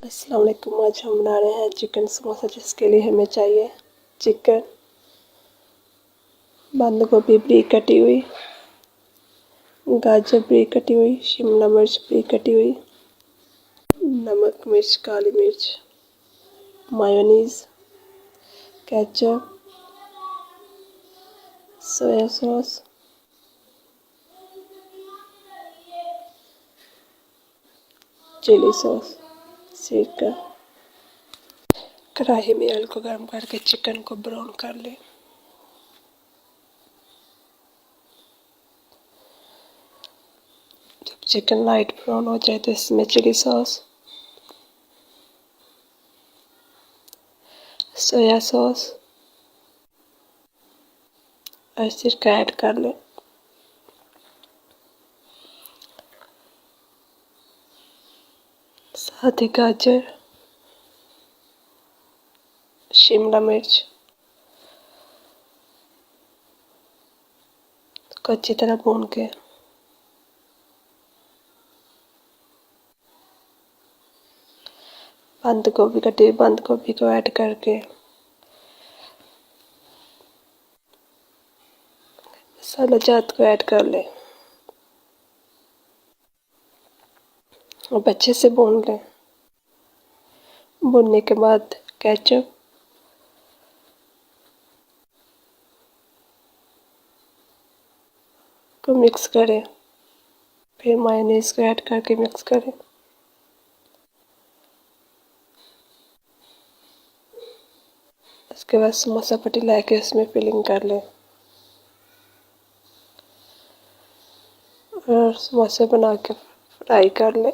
अस्सलाम वालेकुम। आज हम बना रहे हैं चिकन समोसा, जिसके लिए हमें चाहिए चिकन, बंद गोभी बारीक कटी हुई, गाजर बारीक कटी हुई, शिमला मिर्च बारीक कटी हुई, नमक मिर्च काली मिर्च, mayonnaise, ketchup, soya sauce, chilli sauce, सिरका। कढ़ाई में ऑयल को गर्म करके चिकन को ब्राउन कर लें। जब चिकन लाइट ब्राउन हो जाए तो इसमें चिली सॉस, सोया सॉस और सिरका ऐड कर लें। साथ ही गाजर, शिमला मिर्च को अच्छी तरह भून के बंद गोभी को ऐड करके मसाला जात को ऐड कर लें। अब अच्छे से भून लें। भूनने के बाद केचप, को मिक्स करें, फिर मायोनीज को ऐड करके मिक्स करें। उसके बाद समोसा पट्टी ला के उसमें फिलिंग कर लें और समोसे बना के फ्राई कर लें।